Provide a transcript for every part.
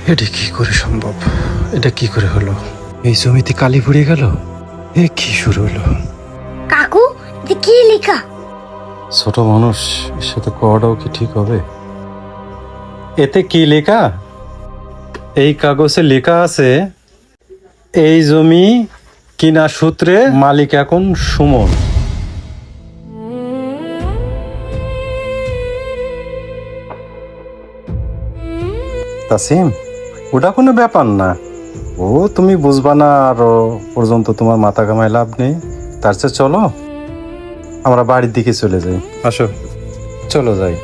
এটা কি করে সম্ভব? এটা কি করে হলো? এই জমিতে কালি পড়ে গেল? এ কি শুরু হলো? কাকু, এটা কি লেখা? ছোট মানুষ এর সাথে কওয়াটাও কি ঠিক হবে? এতে কি লেখা? এই কাগজে লেখা আছে, এই জমি কিনা সূত্রে মালিক এখন সুমন। তাসিম, ওটা কোনো ব্যাপার না। ও তুমি বুঝবা না, আরো পর্যন্ত তোমার মাথা ঘামায় লাভ নেই। তার চেয়ে চলো আমরা বাড়ির দিকে চলে যাই। আসো, চলো যাই।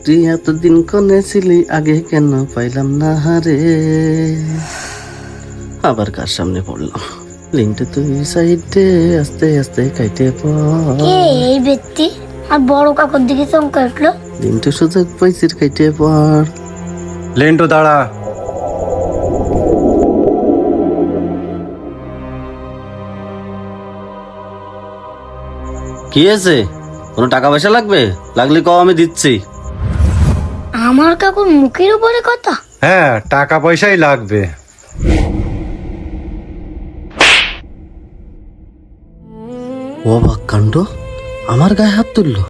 তুই এতদিন কনে ছিলি আগে কেন পাইলাম না হারে, আবার কার সামনে পড়লাম। লিঙ্কটা তুই সাইডে আস্তে আস্তে কাইটে পড়। কে এই ব্যক্তি? আর বড় কাকুর দিকে চমকে উঠলো। লিঙ্কটা সুযোগ পাইছির কাইটে পড়। লেন্টু দাঁড়া। কি আছে? কোনো টাকা পয়সা লাগবে? লাগলে কও, আমি দিচ্ছি। আমার কাকুর মুখের উপরে কথা। হ্যাঁ, টাকা পয়সাই লাগবে। ও বাক্কাণ্ড, আমার গায়ে হাত তুললো।